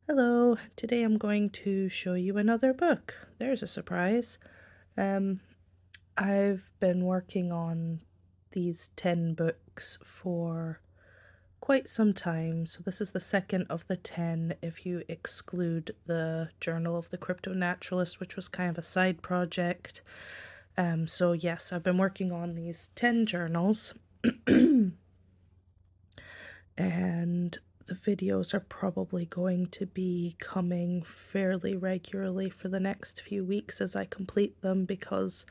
Hello, today I'm going to show you another book. There's a surprise. Um, I've been working on these 10 books for quite some time, so this is the second of the 10 if you exclude the Journal of the Crypto Naturalist, which was kind of a side project. So yes, I've been working on these 10 journals. And the videos are probably going to be coming fairly regularly for the next few weeks as I complete them because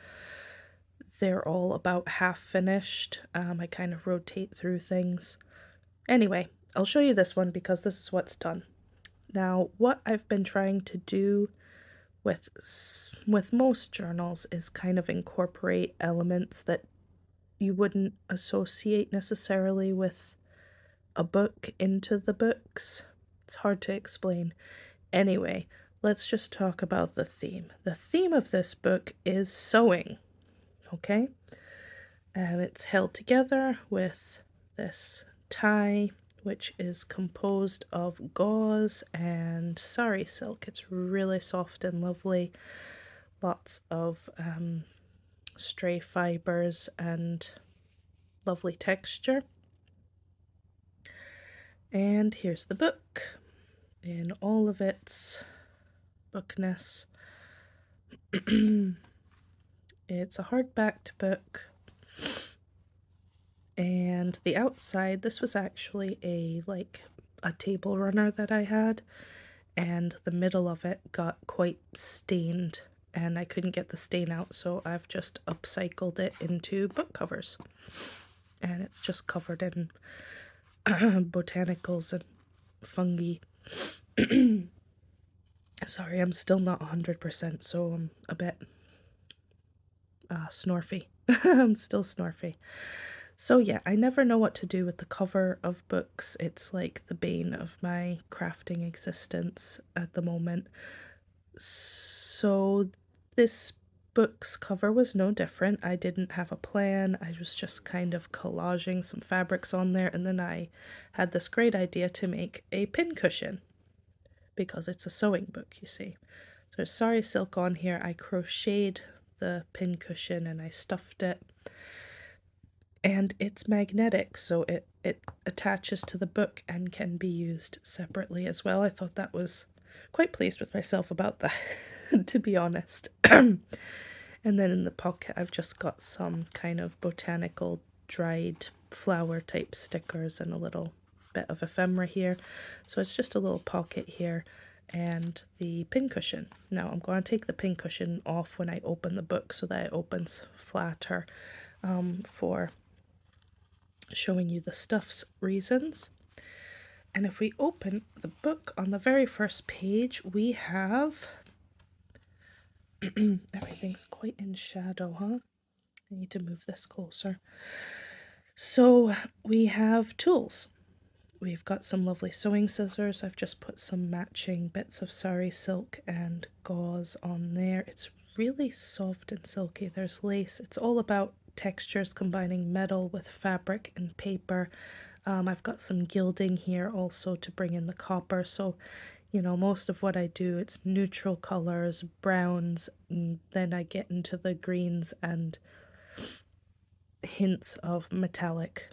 they're all about half finished. I kind of rotate through things. Anyway, I'll show you this one because this is what's done. Now, what I've been trying to do with most journals is kind of incorporate elements that you wouldn't associate necessarily with a book into the books. It's hard to explain. Anyway, let's just talk about the theme. The theme of this book is sewing, okay? And it's held together with this tie, which is composed of gauze and sari silk. It's really soft and lovely. Lots of stray fibers and lovely texture. And here's the book in all of its bookness. It's a hardbacked book, and the outside, this was actually a table runner that I had, and the middle of it got quite stained, and I couldn't get the stain out, so I've just upcycled it into book covers. And it's just covered in botanicals and fungi. Sorry, I'm still not 100%, so I'm a bit snorfy. I'm still snorfy. So yeah, I never know what to do with the cover of books. It's like the bane of my crafting existence at the moment. So this book's cover was no different. I didn't have a plan. I was just kind of collaging some fabrics on there, and then I had this great idea to make a pincushion because it's a sewing book, you see. So there's sari silk on here. I crocheted the pincushion and I stuffed it. And it's magnetic, so it attaches to the book and can be used separately as well. I thought that was quite pleased with myself about that, to be honest. And then in the pocket, I've just got some kind of botanical dried flower type stickers and a little bit of ephemera here. So it's just a little pocket here and the pincushion. Now I'm going to take the pincushion off when I open the book so that it opens flatter for showing you the stuff's reasons. And if we open the book, on the very first page we have everything's quite in shadow, huh? I need to move this closer. So we have tools. We've got some lovely sewing scissors. I've just put some matching bits of sari silk and gauze on there. It's really soft and silky. There's lace. It's all about textures combining metal with fabric and paper. I've got some gilding here also to bring in the copper. So, you know, most of what I do, it's neutral colors, browns, and then I get into the greens and hints of metallic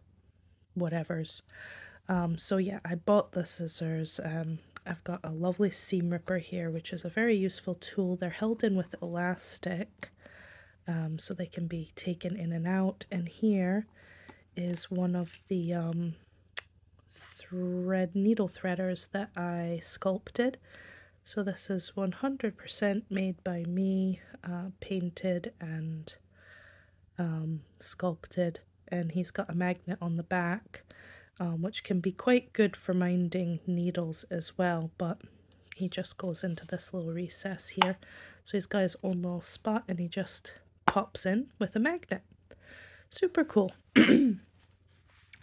whatevers. So yeah, I bought the scissors. I've got a lovely seam ripper here, which is a very useful tool. They're held in with elastic, so they can be taken in and out. And here is one of the needle threaders that I sculpted. So this is 100% made by me, painted and sculpted, and he's got a magnet on the back, which can be quite good for minding needles as well, but he just goes into this little recess here. So he's got his own little spot and he just pops in with a magnet. Super cool.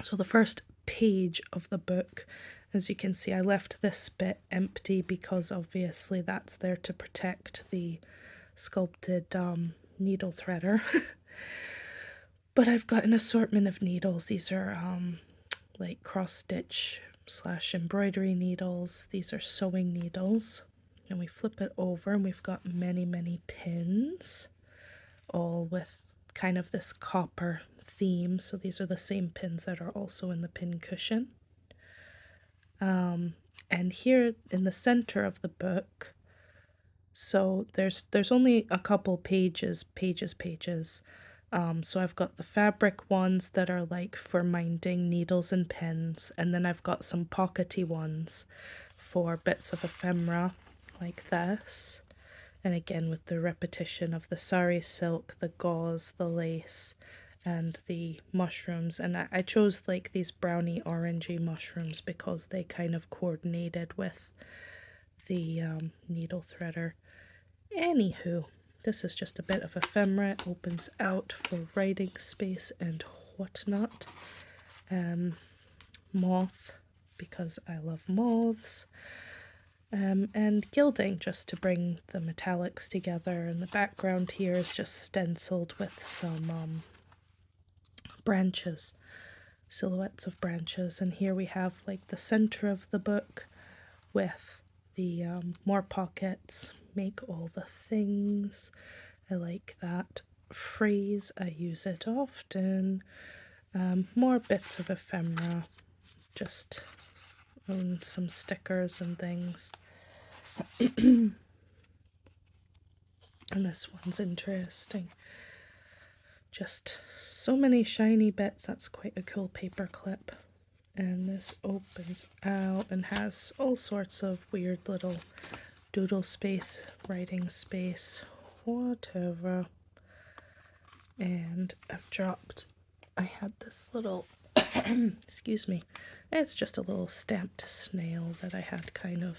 So the first page of the book, as you can see, I left this bit empty because obviously that's there to protect the sculpted needle threader. But I've got an assortment of needles. These are like cross stitch slash embroidery needles. These are sewing needles. And we flip it over and we've got many, many pins, all with kind of this copper theme. So these are the same pins that are also in the pin cushion. And here in the center of the book, so there's only a couple pages. So I've got the fabric ones that are like for minding needles and pins, and then I've got some pockety ones for bits of ephemera like this. And again with the repetition of the sari silk, the gauze, the lace, and the mushrooms. And I chose like these browny orangey mushrooms because they kind of coordinated with the needle threader. Anywho, this is just a bit of ephemera. It opens out for writing space and whatnot. Moth, because I love moths. And gilding, just to bring the metallics together. And the background here is just stenciled with some branches, silhouettes of branches. And here we have like the center of the book with the more pockets, make all the things. I like that phrase, I use it often. More bits of ephemera, just some stickers and things. And this one's interesting. Just so many shiny bits. That's quite a cool paper clip. And this opens out and has all sorts of weird little doodle space, writing space, whatever. And I've dropped, I had this little, excuse me, it's just a little stamped snail that I had kind of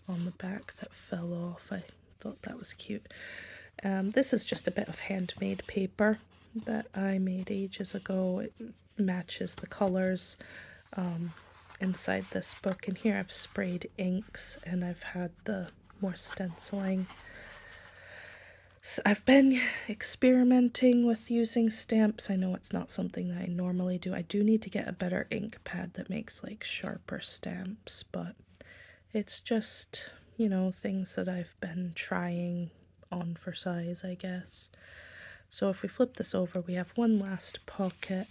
on the back that fell off. I thought that was cute. This is just a bit of handmade paper that I made ages ago. It matches the colors inside this book. And here I've sprayed inks and I've had the more stenciling. So I've been experimenting with using stamps. I know it's not something that I normally do. I do need to get a better ink pad that makes like sharper stamps, but it's just, you know, things that I've been trying on for size, I guess. So if we flip this over, we have one last pocket.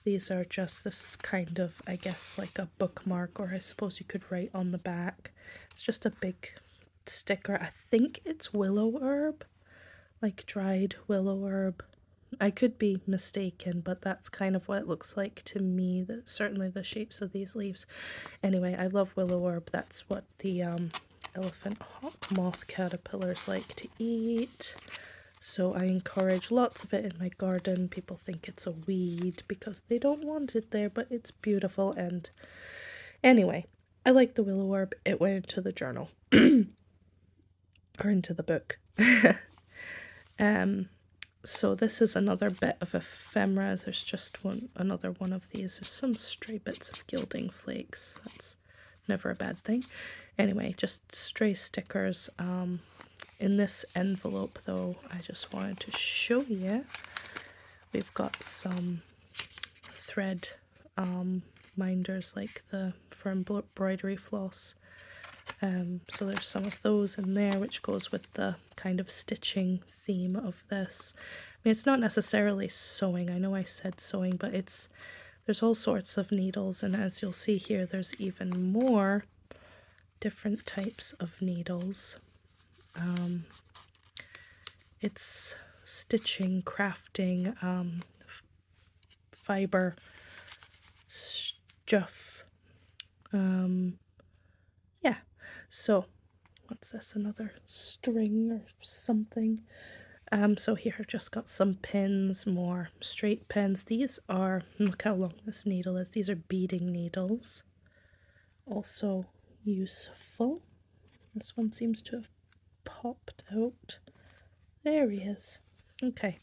These are just this kind of, I guess, like a bookmark, or I suppose you could write on the back. It's just a big sticker. I think it's willow herb, like dried willow herb. I could be mistaken, but that's kind of what it looks like to me. That certainly the shapes of these leaves. Anyway, I love willow herb. That's what the elephant hawk moth caterpillars like to eat. So I encourage lots of it in my garden. People think it's a weed because they don't want it there, but it's beautiful. And anyway, I like the willow herb. It went into the journal. Or into the book. So this is another bit of ephemera. There's just another one of these. There's some stray bits of gilding flakes. That's never a bad thing. Anyway, just stray stickers. In this envelope, though, I just wanted to show you. We've got some thread minders like the for embroidery floss. So there's some of those in there, which goes with the kind of stitching theme of this. I mean, it's not necessarily sewing. I know I said sewing, but there's all sorts of needles, and as you'll see here, there's even more different types of needles. It's stitching, crafting, fiber, stuff. Yeah. So, what's this? Another string or something. So here I've just got some pins, more straight pins. These are, look how long this needle is. These are beading needles. Also useful. This one seems to have popped out. There he is. Okay.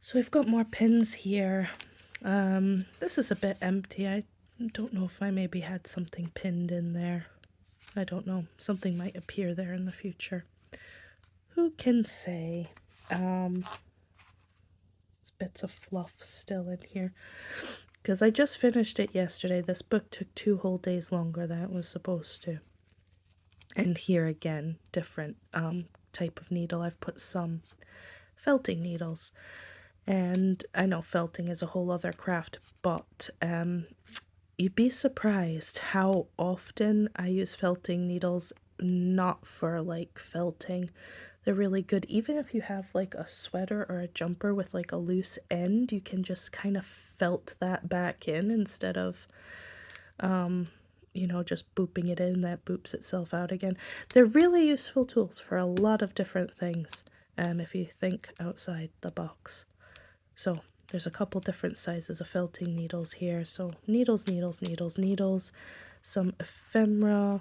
So we've got more pins here. This is a bit empty. I don't know if I maybe had something pinned in there. I don't know. Something might appear there in the future. Who can say? There's bits of fluff still in here. because I just finished it yesterday. This book took 2 whole days longer than it was supposed to. And here again, different type of needle. I've put some felting needles, and I know felting is a whole other craft, but you'd be surprised how often I use felting needles not for like felting. They're really good. Even if you have like a sweater or a jumper with like a loose end, you can just kind of felt that back in instead of you know, just booping it in, that boops itself out again. They're really useful tools for a lot of different things, if you think outside the box. So there's a couple different sizes of felting needles here. So needles, needles, needles, needles, some ephemera,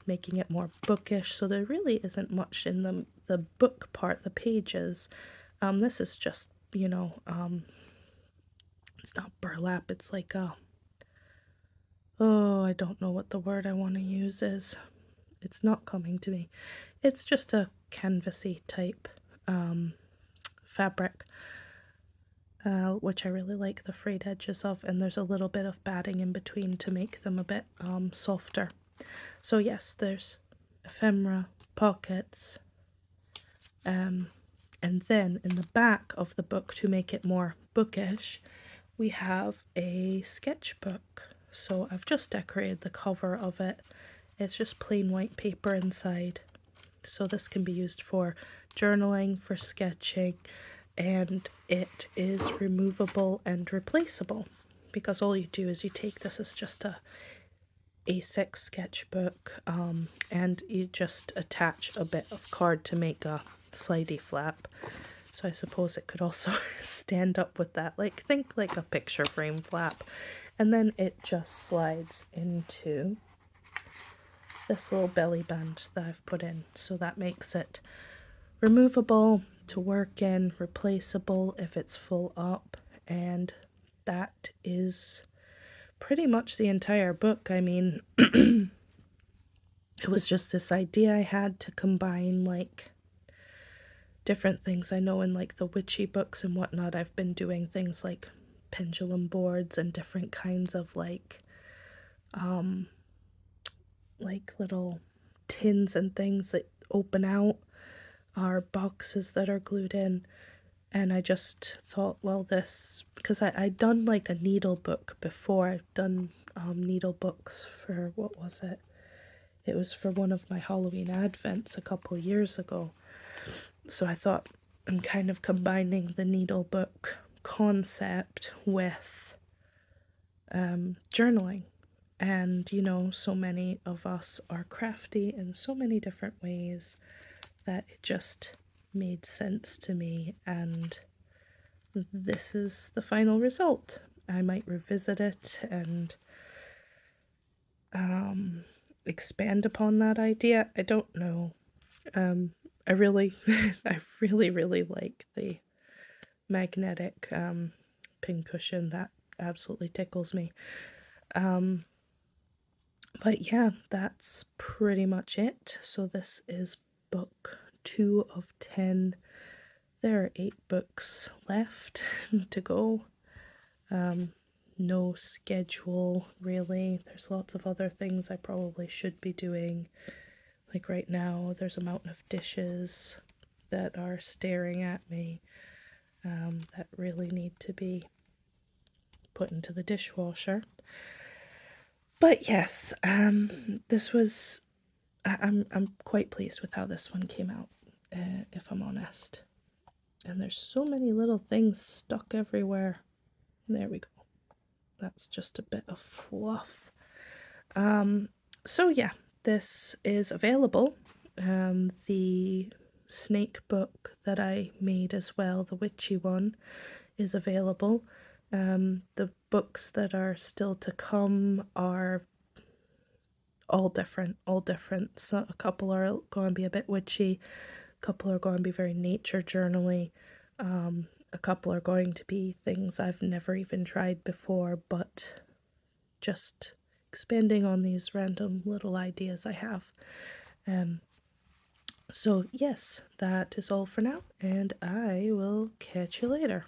making it more bookish. So there really isn't much in the book part, the pages. This is just, you know, it's not burlap, it's like a, oh, I don't know what the word I want to use is. It's not coming to me. It's just a canvasy type fabric, which I really like the frayed edges of, and there's a little bit of batting in between to make them a bit softer. So yes, there's ephemera, pockets, and then in the back of the book, to make it more bookish, we have a sketchbook. So I've just decorated the cover of it. It's just plain white paper inside. So this can be used for journaling, for sketching, and it is removable and replaceable, because all you do is you take this as just a A6 sketchbook, and you just attach a bit of card to make a slidey flap. So I suppose it could also stand up with that, like think like a picture frame flap, and then it just slides into this little belly band that I've put in. So that makes it removable to work in, replaceable if it's full up, and that is pretty much the entire book. I mean, it was just this idea I had to combine like different things. I know in like the witchy books and whatnot, I've been doing things like pendulum boards and different kinds of like little tins and things that open out, are boxes that are glued in. And I just thought, well, this, because I'd done like a needle book before. I've done needle books for, what was it? It was for one of my Halloween advents a couple years ago. So I thought, I'm kind of combining the needle book concept with journaling. And, you know, so many of us are crafty in so many different ways that it just made sense to me, and this is the final result. I might revisit it and expand upon that idea. I don't know. I really, I really like the magnetic pincushion. That absolutely tickles me. But yeah, that's pretty much it. So this is book 2 of 10. There are 8 books left to go. No schedule, really. There's lots of other things I probably should be doing. Like right now, there's a mountain of dishes that are staring at me that really need to be put into the dishwasher. But yes, this was... I'm quite pleased with how this one came out, if I'm honest. And there's so many little things stuck everywhere. There we go. That's just a bit of fluff. So yeah, this is available. The snake book that I made as well, the witchy one, is available. The books that are still to come are all different. So a couple are going to be a bit witchy, a couple are going to be very nature journaly, a couple are going to be things I've never even tried before, but just expanding on these random little ideas I have. So yes, that is all for now, and I will catch you later.